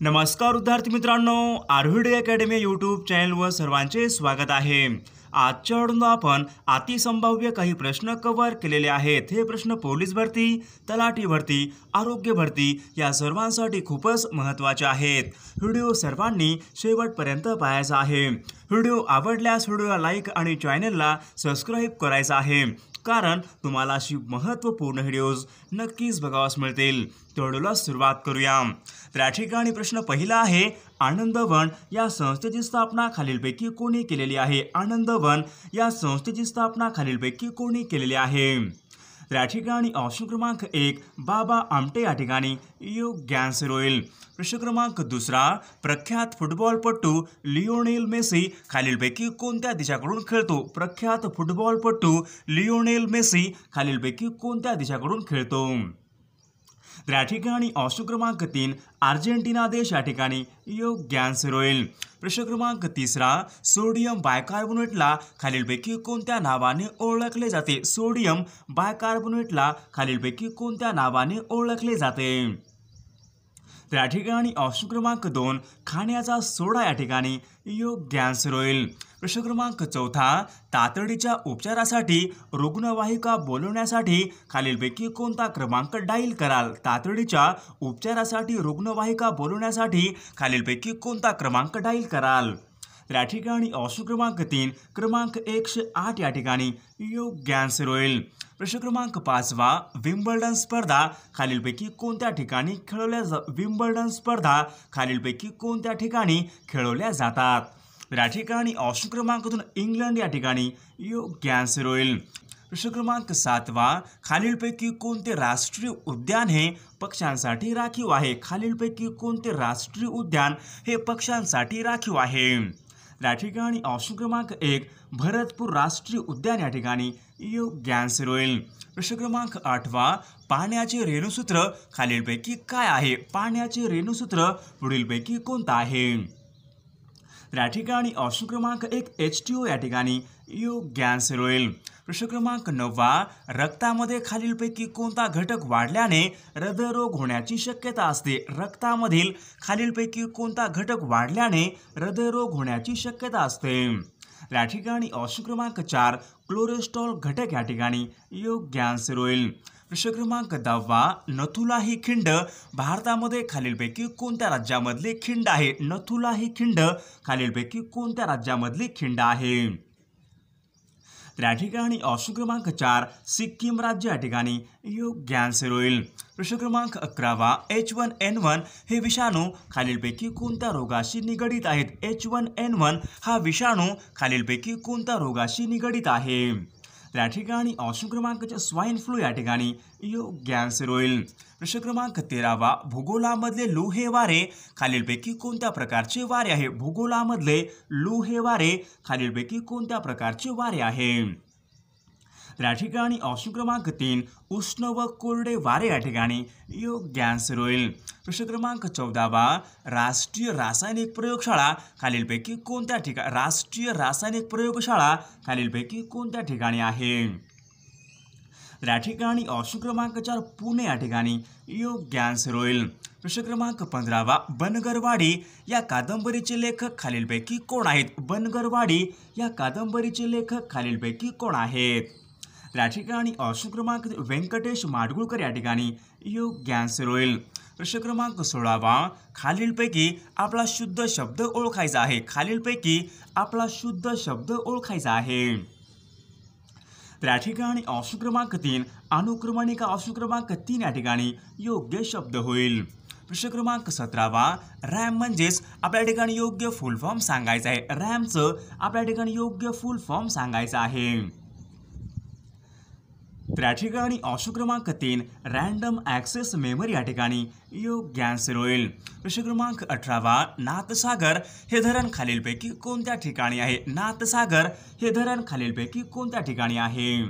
नमस्कार विद्यार्थी मित्रांनो, आर्व्हिडे अकॅडमी यूट्यूब चॅनलवर सर्वांचे स्वागत आहे। आजच्या व्हिडिओत आपण अतिसंभाव्य काही प्रश्न कव्हर केलेले आहेत। हे प्रश्न पोलीस भरती, तलाठी भरती, आरोग्य भरती या सर्वांसाठी खूपच महत्त्वाचे आहेत। व्हिडिओ सर्वांनी शेवटपर्यंत पाहायचा आहे। व्हिडिओ आवडल्यास व्हिडिओला लाईक आणि चॅनलला सबस्क्राइब करायचं आहे, कारण तुम्हाला अशी महत्त्वपूर्ण व्हिडिओज नक्कीच बघावास मिळतील। तर व्हिडिओला सुरुवात करूया। तर या ठिकाणी प्रश्न पहिला आहे, आनंदवन या संस्थेची स्थापना खालीलपैकी कोणी केलेली आहे? आनंदवन या संस्थेची स्थापना खालीलपैकी कोणी केलेली आहे? तर या ठिकाणी ऑप्शन क्रमांक 1 बाबा आमटे या ठिकाणी योग्य आन्सर होईल। प्रश्न क्रमांक दुसरा, प्रख्यात फुटबॉलपटू लिओनेल मेसी खालीलपैकी कोणत्या देशाकडून खेळतो? प्रख्यात फुटबॉलपटू लिओनेल मेसी खालीलपैकी कोणत्या देशाकडून खेळतो? तर या ठिकाणी ऑप्शन क्रमांक 3 अर्जेंटिना देश या ठिकाणी योग्य आन्सर होईल। प्रश्न क्रमांक तिसरा, सोडियम बायकार्बोनेटला खालीलपैकी कोणत्या नावाने ओळखले जाते? सोडियम बायकार्बोनेटला खालीलपैकी कोणत्या नावाने ओळखले जाते? तर या ठिकाणी ऑप्शन क्रमांक 2 खाण्याचा सोडा या ठिकाणी योग्य आन्सर होईल। प्रश्न क्रमांक चौथा, तातडीच्या उपचारासाठी रुग्णवाहिका बोलवण्यासाठी खालीलपैकी कोणता क्रमांक डायल कराल? तातडीच्या उपचारासाठी रुग्णवाहिका बोलवण्यासाठी खालीलपैकी कोणता क्रमांक डायल कराल? तर या ठिकाणी ऑप्शन क्रमांक 3 क्रमांक 108 या ठिकाणी योग्य आन्सर होईल। प्रश्न क्रमांक 5 विम्बल्डन स्पर्धा खालीलपैकी कोणत्या ठिकाणी विम्बल्डन स्पर्धा खालीलपैकी कोणत्या ठिकाणी खेळवल्या जातात? तर या ठिकाणी ऑप्शन क्रमांक 2 इंग्लंड या ठिकाणी योग्य आन्सर होईल। प्रश्न क्रमांक 7 खालीलपैकी कोणते राष्ट्रीय उद्यान हे पक्ष्यांसाठी राखीव आहे? खालीलपैकी कोणते राष्ट्रीय उद्यान हे पक्ष्यांसाठी राखीव आहे? या ठिकाणी ऑप्शन क्रमांक 1 भरतपूर राष्ट्रीय उद्यान या ठिकाणी योग्य आन्सर होईल। प्रश्न क्रमांक 8 पाण्याचे रेणुसूत्र खालीलपैकी काय आहे? पाण्याचे रेणुसूत्र पुढीलपैकी कोणता आहे? या ठिकाणी ऑप्शन क्रमांक 1 H2O या ठिकाणी योग्य आन्सर होईल। प्रश्न क्रमांक 9 रक्तामध्ये खालीलपैकी कोणता घटक वाढल्याने हृदयरोग होण्याची शक्यता असते? रक्तामधील खालीलपैकी कोणता घटक वाढल्याने हृदयरोग होण्याची शक्यता असते? या ठिकाणी ऑप्शन क्रमांक 4 कोलेस्ट्रॉल घटक या ठिकाणी योग्य आन्सर होईल। प्रश्न क्रमांक 10 नथुला ही खिंड भारतामध्ये खालीलपैकी कोणत्या राज्यामधली खिंड आहे? नथुला ही खिंड खालीलपैकी कोणत्या राज्यामधली खिंड आहे? तर या ठिकाणी ऑप्शन क्रमांक 4 सिक्कीम राज्य या ठिकाणी योग्य आन्सर होईल। प्रश्न क्रमांक 11 H1N1 हे विषाणू खालीलपैकी कोणत्या रोगाशी निगडीत आहेत? H1N1 हा विषाणू खालीलपैकी कोणत्या रोगाशी निगडीत आहे? तर या ठिकाणी ऑप्शन क्रमांक स्वाईन फ्लू या ठिकाणी योग्य आन्सर होईल। प्रश्न क्रमांक 13 भूगोलामधले लू हे वारे खालीलपैकी कोणत्या प्रकारचे वारे आहे? भूगोलामधले लू हे वारे खालीलपैकी कोणत्या प्रकारचे वारे आहे? तर या ठिकाणी ऑप्शन क्रमांक 3 उष्ण व कोरडे वारे या ठिकाणी योग्य आन्सर होईल। प्रश्न क्रमांक 14 राष्ट्रीय रासायनिक प्रयोगशाळा खालीलपैकी कोणत्या ठिकाणी राष्ट्रीय रासायनिक प्रयोगशाळा खालीलपैकी कोणत्या ठिकाणी आहे? तर या ठिकाणी ऑप्शन क्रमांक 4 पुणे या ठिकाणी योग्य आन्सर होईल। प्रश्न क्रमांक 15 बनगरवाडी या कादंबरीचे लेखक खालीलपैकी कोण आहेत? बनगरवाडी या कादंबरीचे लेखक खालीलपैकी कोण आहेत? तर या ठिकाणी ऑप्शन क्रमांक व्यंकटेश माडगुळकर या ठिकाणी योग्य आन्सर होईल। प्रश्न क्रमांक 16 खालीलपैकी आपला शुद्ध शब्द ओळखायचा आहे? खालीलपैकी आपला शुद्ध शब्द ओळखायचा आहे? तर या ठिकाणी ऑप्शन क्रमांक 3 अनुक्रमणिका ऑप्शन क्रमांक 3 या ठिकाणी योग्य शब्द होईल। प्रश्न क्रमांक 17 रॅम म्हणजेच आपल्या ठिकाणी योग्य फुल फॉर्म सांगायचा आहे। रॅमचं आपल्या ठिकाणी योग्य फुल फॉर्म सांगायचा आहे। तर या ठिकाणी ऑप्शन क्रमांक 3 रँडम ॲक्सेस मेमरी या ठिकाणी योग्य आन्सर होईल। प्रश्न क्रमांक 18 नाथसागर हे धरण खालीलपैकी कोणत्या ठिकाणी आहे? नाथसागर हे धरण खालीलपैकी कोणत्या ठिकाणी आहे?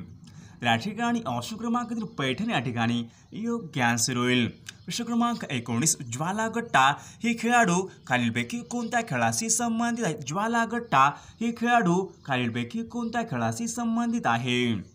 तर या ठिकाणी ऑप्शन क्रमांक 3 पैठण या ठिकाणी योग्य आन्सर होईल। प्रश्न क्रमांक 19 ज्वालागट्टा ही खेळाडू खालीलपैकी कोणत्या खेळाशी संबंधित आहे? ज्वालागट्टा ही खेळाडू खालीलपैकी कोणत्या खेळाशी संबंधित आहे?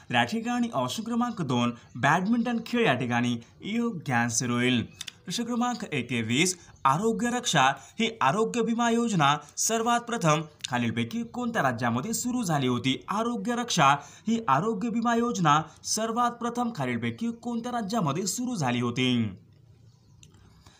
या ठिकाणी ऑप्शन क्रमांक 2 बॅडमिंटन खेळ या ठिकाणी योग्य आन्सर होईल। प्रश्न क्रमांक 21 आरोग्य रक्षा ही आरोग्य विमा योजना सर्वात प्रथम खालीलपैकी कोणत्या राज्यामध्ये सुरू झाली होती? आरोग्य रक्षा ही आरोग्य विमा योजना सर्वात प्रथम खालीलपैकी कोणत्या राज्यामध्ये सुरू झाली होती?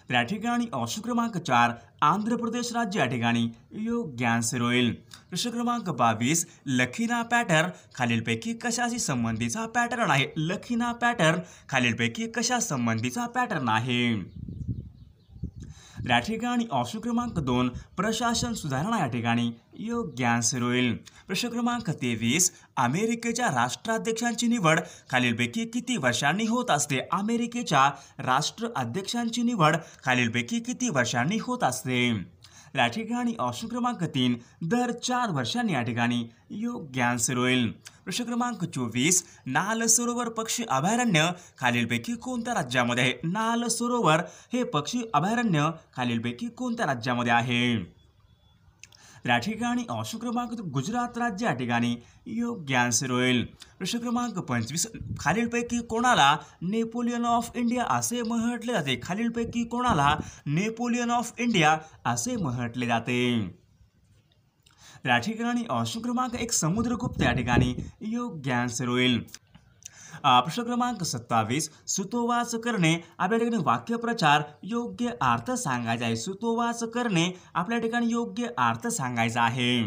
त्या ठिकाणी ऑप्शन क्रमांक 4 आंध्र प्रदेश राज्य या ठिकाणी योग्य आन्सर होईल. प्रश्न क्रमांक 22 लखीना पॅटर्न खालीलपैकी कशाशी संबंधीचा पॅटर्न आहे? लखीना पॅटर्न खालीलपैकी कशा संबंधीचा पॅटर्न आहे? या ठिकाणी ऑप्शन क्रमांक 2 प्रशासन सुधारणा या ठिकाणी योग्य आन्सर होईल. प्रश्न क्रमांक 23 अमेरिकेच्या राष्ट्राध्यक्षांची निवड खालीलपैकी किती वर्षांनी होत असते? अमेरिकेच्या राष्ट्राध्यक्षांची निवड खालीलपैकी किती वर्षांनी होत असते? या ठिकाणी ऑप्शन क्रमांक 3 दर 4 वर्षांनी या ठिकाणी योग्य आन्सर होईल. प्रश्न क्रमांक 24 नाल सरोवर पक्षी अभयारण्य खालीलपैकी कोणत्या राज्यामध्ये आहे? नाल सरोवर हे पक्षी अभयारण्य खालीलपैकी कोणत्या राज्यामध्ये आहे? या ठिकाणी ऑप्शन क्रमांक गुजरात राज्य या ठिकाणी योग्य आन्सर होईल. प्रश्न क्रमांक 25 खालीलपैकी कोणाला नेपोलियन ऑफ इंडिया असे म्हटले जाते? खालीलपैकी कोणाला नेपोलियन ऑफ इंडिया असे म्हटले जाते? या ठिकाणी ऑप्शन क्रमांक 1 समुद्रगुप्त या ठिकाणी योग्य आन्सर होईल. प्रश्न क्रमांक 27 सुतोवाच करणे आपल्या ठिकाणी वाक्यप्रचार योग्य अर्थ सांगायचा आहे. सुतोवाच करणे आपल्या ठिकाणी योग्य अर्थ सांगायचा आहे.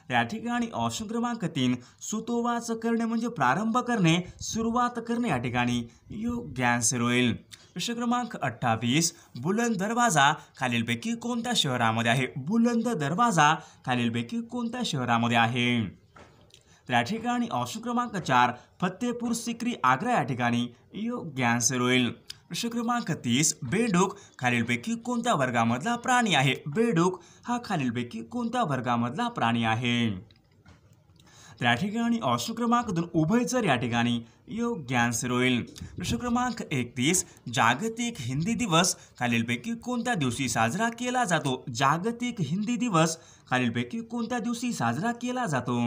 या ठिकाणी ऑप्शन क्रमांक 3 सुतोवाच करणे म्हणजे प्रारंभ करणे सुरुवात करणे या ठिकाणी योग्य आन्सर होईल. प्रश्न क्रमांक 28 बुलंद दरवाजा खालीलपैकी कोणत्या शहरामध्ये आहे? बुलंद दरवाजा खालीलपैकी कोणत्या शहरामध्ये आहे? या ठिकाणी ऑप्शन क्रमांक 4 फतेपूर सिक्री आग्रा या ठिकाणी योग्य आन्सर होईल. प्रश्न क्रमांक 30 बेडूक खालीलपैकी कोणत्या वर्गामधला प्राणी आहे? बेडूक हा खालीलपैकी कोणत्या वर्गामधला प्राणी आहे? या ठिकाणी ऑप्शन क्रमांक 2 उभयचर या ठिकाणी योग्य आन्सर होईल. प्रश्न क्रमांक 31 जागतिक हिंदी दिवस खालीलपैकी कोणत्या दिवशी साजरा केला जातो? जागतिक हिंदी दिवस खालीलपैकी कोणत्या दिवशी साजरा केला जातो?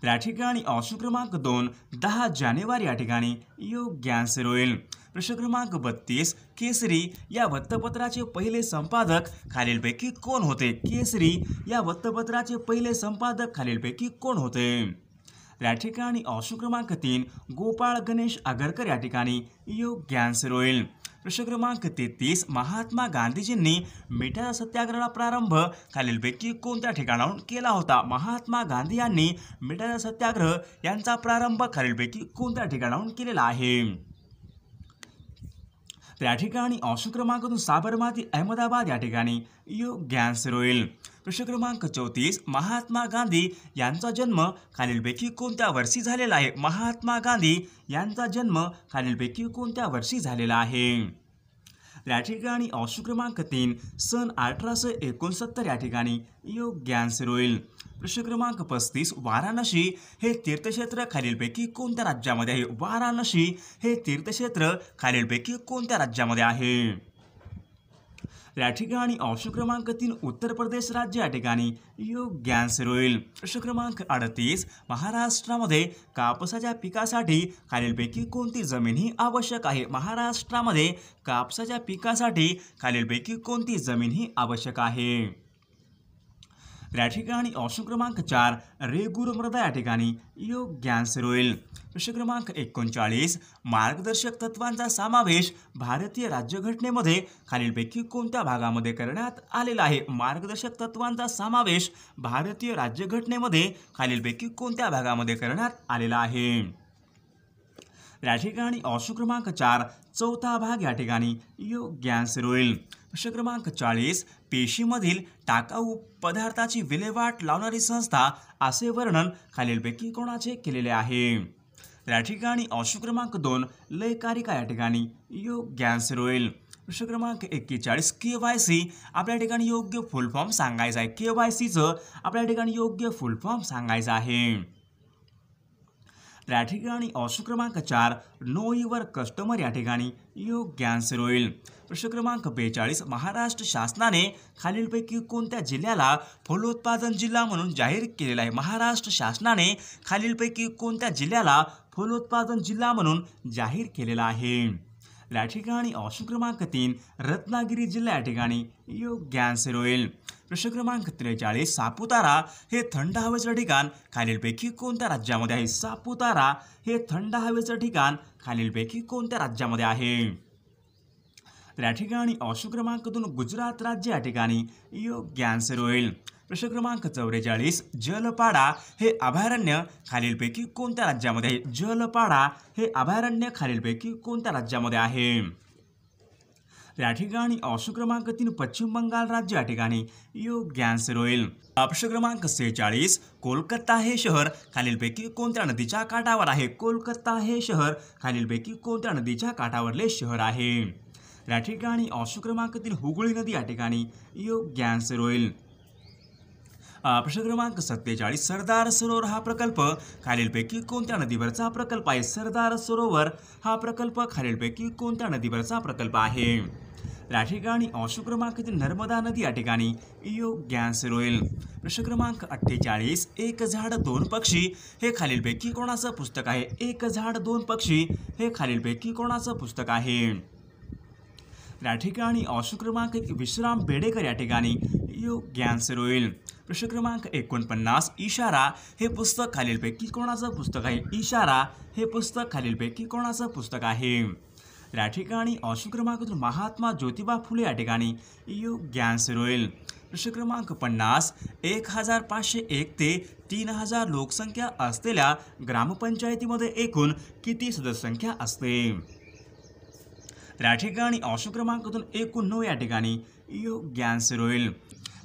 या ठिकाणी ऑप्शन क्रमांक 2 10 जानेवारी या ठिकाणी योग्य आन्सर होईल. प्रश्न क्रमांक 32 केसरी या वृत्तपत्राचे पहिले संपादक खालीलपैकी कोण होते? केसरी या वृत्तपत्राचे पहिले संपादक खालीलपैकी कोण होते? या ठिकाणी ऑप्शन क्रमांक 3 गोपाळ गणेश आगरकर या ठिकाणी योग्य आन्सर होईल. प्रश्न क्रमांक 33 महात्मा गांधीजींनी मिठाचा सत्याग्रहाला प्रारंभ खालीलपैकी कोणत्या ठिकाणाहून केला होता? महात्मा गांधी यांनी मिठाचा सत्याग्रह यांचा प्रारंभ खालीलपैकी कोणत्या ठिकाणाहून केलेला आहे? त्या ठिकाणी ऑप्शन क्रमांक 2 साबरमती अहमदाबाद या ठिकाणी योग्य आन्सर होईल. प्रश्न क्रमांक 34 महात्मा गांधी यांचा जन्म खालीलपैकी कोणत्या वर्षी झालेला आहे? महात्मा गांधी यांचा जन्म खालीलपैकी कोणत्या वर्षी झालेला आहे? या ठिकाणी ऑप्शन क्रमांक 3 सन 1869 या ठिकाणी योग्य आन्सर होईल. प्रश्न क्रमांक 35 वाराणसी हे तीर्थक्षेत्र खालीलपैकी कोणत्या राज्यामध्ये आहे? वाराणसी हे तीर्थक्षेत्र खालीलपैकी कोणत्या राज्यामध्ये आहे? या ठिकाणी ऑप्शन क्रमांक 3 उत्तर प्रदेश राज्य या ठिकाणी योग्य आन्सर होईल. प्रश्न क्रमांक 38 महाराष्ट्रामध्ये कापसाच्या पिकासाठी खालीलपैकी कोणती जमीन ही आवश्यक आहे? महाराष्ट्रामध्ये कापसाच्या पिकासाठी खालीलपैकी कोणती जमीन ही आवश्यक आहे? या ठिकाणी ऑप्शन क्रमांक 4 रेगूर मृदा या ठिकाणी योग्य आन्सर होईल. प्रश्न क्रमांक 39 मार्गदर्शक तत्वांचा समावेश भारतीय राज्यघटनेमध्ये खालीलपैकी कोणत्या भागामध्ये करण्यात आलेला आहे? मार्गदर्शक तत्वांचा समावेश भारतीय राज्यघटनेमध्ये खालीलपैकी कोणत्या भागामध्ये करण्यात आलेला आहे? या ठिकाणी ऑप्शन क्रमांक 4 चौथा भाग या ठिकाणी योग्य आन्सर होईल. प्रश्न क्रमांक 40 पेशीमधील टाकाऊ पदार्थाची विल्हेवाट लावणारी संस्था असे वर्णन खालीलपैकी कोणाचे केलेले आहे? या ठिकाणी ऑप्शन क्रमांक 2 लयकारिका या ठिकाणी योग्य आन्सर होईल. प्रश्न क्रमांक 41 KYC आपल्या ठिकाणी योग्य फुल फॉर्म सांगायचा आहे. KYCचं आपल्या ठिकाणी योग्य फुल फॉर्म सांगायचा आहे. या ठिकाणी ऑप्शन क्रमांक 4 नो युअर कस्टमर या ठिकाणी योग्य आन्सर होईल. प्रश्न क्रमांक 42 महाराष्ट्र शासनाने खालीलपैकी कोणत्या जिल्ह्याला फलोत्पादन जिल्हा म्हणून जाहीर केलेला आहे? महाराष्ट्र शासनाने खालीलपैकी कोणत्या जिल्ह्याला फलोत्पादन जिल्हा म्हणून जाहीर केलेला आहे? या ठिकाणी ऑप्शन क्रमांक 3 रत्नागिरी जिल्हा या ठिकाणी योग्य आन्सर होईल. प्रश्न क्रमांक 43 सापुतारा हे थंड हवेचं ठिकाण खालीलपैकी कोणत्या राज्यामध्ये आहे? सापुतारा हे थंड हवेचं ठिकाण खालीलपैकी कोणत्या राज्यामध्ये आहे? तर या ठिकाणी ऑप्शन क्रमांक 2 गुजरात राज्य या ठिकाणी योग्य आन्सर होईल. प्रश्न क्रमांक 44 जलपाडा हे अभयारण्य खालीलपैकी कोणत्या राज्यामध्ये आहे? जलपाडा हे अभयारण्य खालीलपैकी कोणत्या राज्यामध्ये आहे? या ठिकाणी ऑप्शन क्रमांक 3 पश्चिम बंगाल राज्य या ठिकाणी योग्य आन्सर होईल. प्रश्न क्रमांक 46 कोलकाता हे शहर खालीलपैकी कोणत्या नदीच्या काठावर आहे? कोलकाता हे शहर खालीलपैकी कोणत्या नदीच्या काठावरले शहर आहे? या ठिकाणी ऑप्शन क्रमांक 3 हुगळी नदी या ठिकाणी योग्य आन्सर होईल. प्रश्न क्रमांक 47 सरदार सरोवर हा प्रकल्प खालीलपैकी कोणत्या नदीवरचा प्रकल्प आहे? सरदार सरोवर हा प्रकल्प खालीलपैकी कोणत्या नदीवरचा प्रकल्प आहे? या ठिकाणी ऑप्शन क्रमांक 3 नर्मदा नदी या ठिकाणी योग्य आन्सर होईल. प्रश्न क्रमांक 48 एक झाड दोन पक्षी हे खालीलपैकी कोणाचं पुस्तक आहे? एक झाड दोन पक्षी हे खालीलपैकी कोणाचं पुस्तक आहे? या ठिकाणी ऑप्शन क्रमांक 1 विश्राम बेडेकर या ठिकाणी योग्य आन्सर होईल. प्रश्न क्रमांक 49 इशारा हे पुस्तक खालीलपैकी कोणाचं पुस्तक आहे? इशारा हे पुस्तक खालीलपैकी कोणाचं पुस्तक आहे? या ठिकाणी ऑप्शन क्रमांक 2 महात्मा ज्योतिबा फुले या ठिकाणी योग्य आन्सर होईल. प्रश्न क्रमांक 50 1501 ते 3000 लोकसंख्या असलेल्या ग्रामपंचायतीमध्ये एकूण किती सदस्यसंख्या असते? या ठिकाणी ऑप्शन क्रमांक 2 एकूण 9 या ठिकाणी योग्य आन्सर होईल.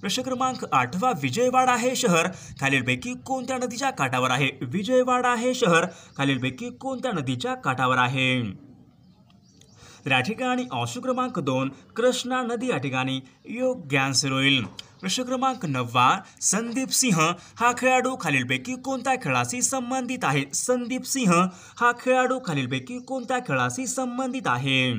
प्रश्न क्रमांक 8 विजयवाडा हे शहर खालीलपैकी कोणत्या नदीच्या काठावर आहे? विजयवाडा हे शहर खालीलपैकी कोणत्या नदीच्या काठावर आहे? या ठिकाणी ऑप्शन क्रमांक 2 कृष्णा नदी या ठिकाणी योग्य आन्सर होईल. प्रश्न क्रमांक 9 संदीप सिंह हा खेळाडू खालीलपैकी कोणत्या खेळाशी संबंधित आहे? संदीप सिंह हा खेळाडू खालीलपैकी कोणत्या खेळाशी संबंधित आहे?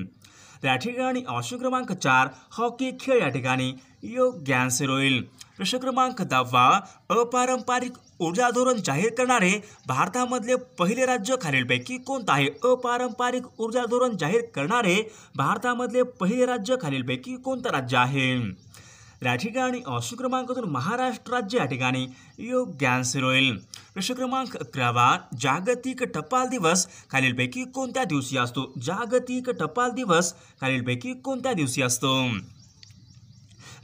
या ठिकाणी ऑप्शन क्रमांक 4 हॉकी खेळ या ठिकाणी योग्य आन्सर होईल. प्रश्न क्रमांक 10 अपारंपरिक ऊर्जा धोरण जाहीर करणारे भारतामधले पहिले राज्य खालीलपैकी कोणतं आहे? अपारंपरिक ऊर्जा धोरण जाहीर करणारे भारतामधले पहिले राज्य खालीलपैकी कोणतं राज्य आहे? या ठिकाणी ऑप्शन क्रमांक 2 महाराष्ट्र राज्य या ठिकाणी योग्य आन्सर होईल. प्रश्न क्रमांक 11 जागतिक टपाल दिवस खालीलपैकी कोणत्या दिवशी असतो? जागतिक टपाल दिवस खालीलपैकी कोणत्या दिवशी असतो?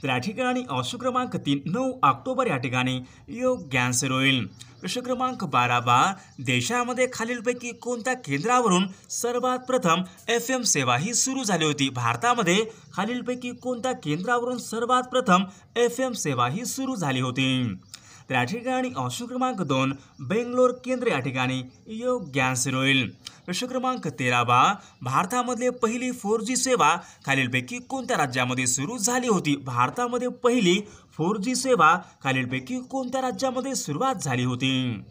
तर या ठिकाणी ऑप्शन क्रमांक 3 9 ऑक्टोबर या ठिकाणी योग्य आन्सर होईल. प्रश्न क्रमांक 12 देशामध्ये खालीलपैकी कोणत्या केंद्रावरून सर्वात प्रथम FM सेवा ही सुरू झाली होती? भारतामध्ये खालीलपैकी कोणत्या केंद्रावरून सर्वात प्रथम FM सेवा ही सुरू झाली होती? तर या ठिकाणी ऑप्शन क्रमांक 2 बेंगलोर केंद्र या ठिकाणी योग्य आन्सर होईल. प्रश्न क्रमांक 13 भारतामधली पहिली 4G सेवा खालीलपैकी कोणत्या राज्यामध्ये सुरू झाली होती? भारतामध्ये पहिली 4G सेवा खालीलपैकी कोणत्या राज्यामध्ये सुरुवात झाली होती?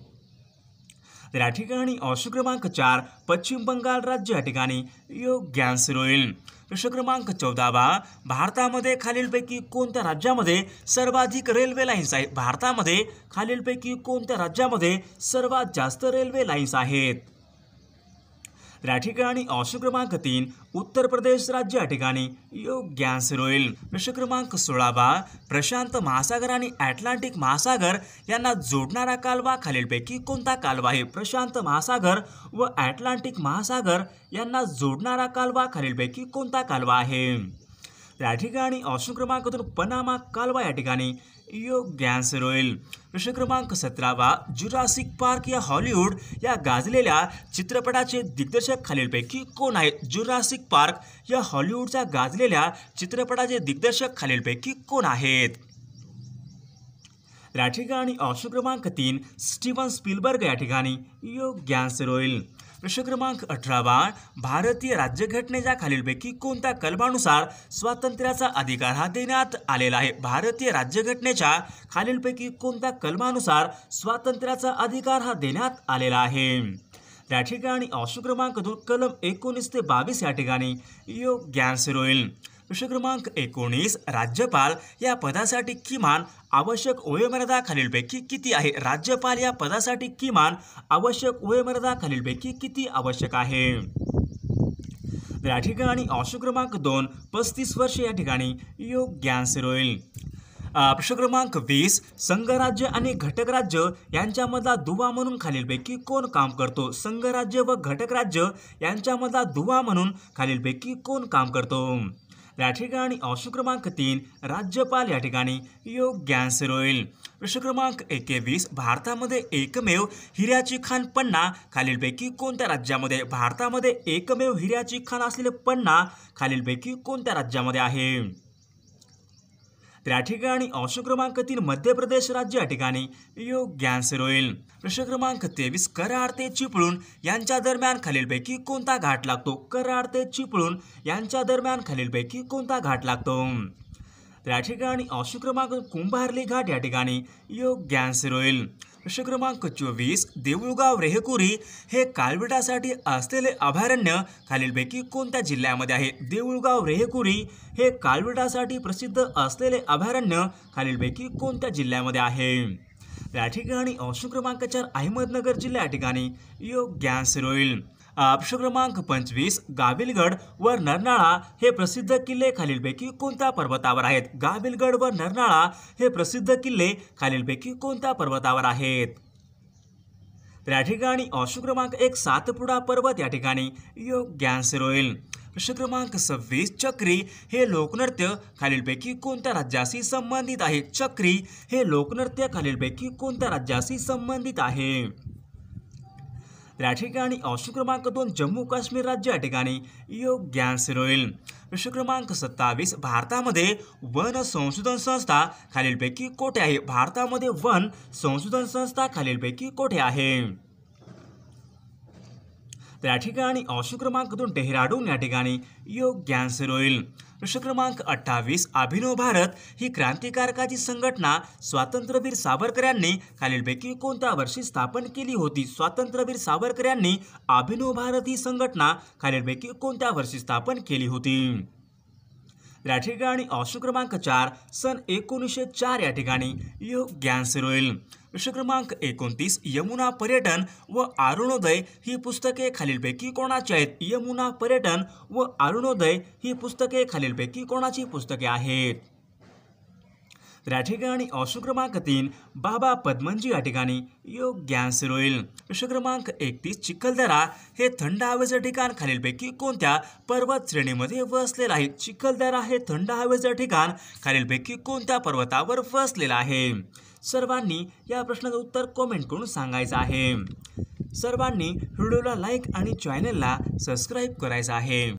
तर या ठिकाणी ऑप्शन क्रमांक 4 पश्चिम बंगाल राज्य या ठिकाणी योग्य आन्सर होईल. प्रश्न क्रमांक 14 भारतामध्ये खालीलपैकी कोणत्या राज्यामध्ये सर्वाधिक रेल्वे लाईन्स आहेत? भारतामध्ये खालीलपैकी कोणत्या राज्यामध्ये सर्वात जास्त रेल्वे लाईन्स आहेत? या ठिकाणी ऑप्शन क्रमांक 3 उत्तर प्रदेश राज्य या ठिकाणी योग्य आन्सर होईल. प्रश्न क्रमांक 16 प्रशांत महासागर आणि अटलांटिक महासागर यांना जोडणारा कालवा खालीलपैकी कोणता कालवा आहे? प्रशांत महासागर व अटलांटिक महासागर यांना जोडणारा कालवा खालीलपैकी कोणता कालवा आहे? या ठिकाणी ऑप्शन क्रमांक 2 पनामा कालवा या ठिकाणी योग्य आन्सर होईल. प्रश्न क्रमांक 17 जुरासिक पार्क या हॉलिवूड या गाजलेल्या चित्रपटाचे दिग्दर्शक खालीलपैकी कोण आहेत? जुरासिक पार्क या हॉलिवूडच्या गाजलेल्या चित्रपटाचे दिग्दर्शक खालीलपैकी कोण आहेत? या ठिकाणी ऑप्शन क्रमांक 3 स्टीवन स्पीलबर्ग या ठिकाणी योग्य आन्सर होईल. प्रश्न क्रमांक 18 भारतीय राज्यघटनेच्या खालीलपैकी कोणत्या कलमानुसार स्वातंत्र्याचा अधिकार हा देण्यात आलेला आहे? भारतीय राज्यघटनेच्या खालीलपैकी कोणत्या कलमानुसार स्वातंत्र्याचा अधिकार हा देण्यात आलेला आहे? या ठिकाणी ऑप्शन क्रमांक 2 कलम 19 ते 22 या ठिकाणी योग्य आन्सर होईल. प्रश्न क्रमांक 19 राज्यपाल या पदासाठी किमान आवश्यक वयोमर्यादा खालीलपैकी किती आहे? राज्यपाल या पदासाठी किमान आवश्यक वयोमर्यादा खालीलपैकी किती आवश्यक आहे? तर या ठिकाणी ऑप्शन क्रमांक 2 35 वर्ष या ठिकाणी योग्य आन्सर होईल. प्रश्न क्रमांक 20 संघराज्य आणि घटक राज्य यांच्यामधला दुवा म्हणून खालीलपैकी कोण काम करतो? संघराज्य व घटक राज्य यांच्यामधला दुवा म्हणून खालीलपैकी कोण काम करतो? या ठिकाणी ऑप्शन क्रमांक 3 राज्यपाल या ठिकाणी योग्य आन्सर होईल. प्रश्न क्रमांक 21 भारतामध्ये एकमेव हिऱ्याची खाण पन्ना खालीलपैकी कोणत्या राज्यामध्ये? भारतामध्ये एकमेव हिऱ्याची खाण असलेले पन्ना खालीलपैकी कोणत्या राज्यामध्ये आहे? तर या ठिकाणी ऑप्शन क्रमांक 3 मध्य प्रदेश राज्य या ठिकाणी योग्य आन्सर होईल. प्रश्न क्रमांक 23 कराड ते चिपळूण यांच्या दरम्यान खालीलपैकी कोणता घाट लागतो? कराड ते चिपळूण यांच्या दरम्यान खालीलपैकी कोणता घाट लागतो? तर या ठिकाणी ऑप्शन क्रमांक कुंभार्ली घाट या ठिकाणी योग्य आन्सर होईल. प्रश्न क्रमांक 24 देऊळगाव रेहकुरी हे काळविटासाठी असलेले अभयारण्य खालीलपैकी कोणत्या जिल्ह्यामध्ये आहे? देऊळगाव रेहकुरी हे काळविटासाठी प्रसिद्ध असलेले अभयारण्य खालीलपैकी कोणत्या जिल्ह्यामध्ये आहे? या ठिकाणी ऑप्शन क्रमांक 4 अहमदनगर जिल्हा या ठिकाणी योग्य आन्सर होईल. प्रश्न क्रमांक 25 गाविलगड व नरनाळा हे प्रसिद्ध किल्ले खालीलपैकी कोणत्या पर्वतावर आहेत? गाविलगड व नरनाळा हे प्रसिद्ध किल्ले खालीलपैकी कोणत्या पर्वतावर आहेत? तर या ठिकाणी ऑप्शन क्रमांक 1 सातपुडा पर्वत या ठिकाणी योग्य आन्सर होईल. प्रश्न क्रमांक 26 चक्री हे लोकनृत्य खालीलपैकी कोणत्या राज्याशी संबंधित आहे? चक्री हे लोकनृत्य खालीलपैकी कोणत्या राज्याशी संबंधित आहे? या ठिकाणी ऑप्शन क्रमांक 2 जम्मू काश्मीर राज्य या ठिकाणी योग्य आन्सर होईल. प्रश्न क्रमांक 27 भारतामध्ये वन संशोधन संस्था खालीलपैकी कोठे आहे? भारतामध्ये वन संशोधन संस्था खालीलपैकी कोठे आहे? तर या ठिकाणी ऑप्शन क्रमांक 2 डेहराडून या ठिकाणी योग्य आन्सर होईल. प्रश्न क्रमांक 28 अभिनव भारत ही क्रांतिकारकाची संघटना स्वातंत्र्यवीर सावरकर यांनी खालीलपैकी कोणत्या वर्षी स्थापन केली होती? स्वातंत्र्यवीर सावरकर यांनी अभिनव भारत ही संघटना खालीलपैकी कोणत्या वर्षी स्थापन केली होती? या ठिकाणी ऑप्शन क्रमांक 4 सन 1904 या ठिकाणी योग्य आन्सर होईल. प्रश्न क्रमांक 29 यमुना पर्यटन व अरुणोदय ही पुस्तके खालीलपैकी कोणाची आहेत? यमुना पर्यटन व अरुणोदय ही पुस्तके खालीलपैकी कोणाची पुस्तके आहेत? तर या ठिकाणी ऑप्शन क्रमांक 3 बाबा पद्मनजी या ठिकाणी योग्य आन्सर होईल. प्रश्न क्रमांक 31 चिखलदरा हे थंड हवेचे ठिकाण खालीलपैकी कोणत्या पर्वत श्रेणीमध्ये वसलेलं आहे? चिखलदरा हे थंड हवेचे ठिकाण खालीलपैकी कोणत्या पर्वतावर वसलेलं आहे? सर्वांनी या प्रश्नाचं उत्तर कमेंट करून सांगायचं आहे. सर्वांनी व्हिडिओला लाईक आणि चॅनलला सबस्क्राईब करायचं आहे.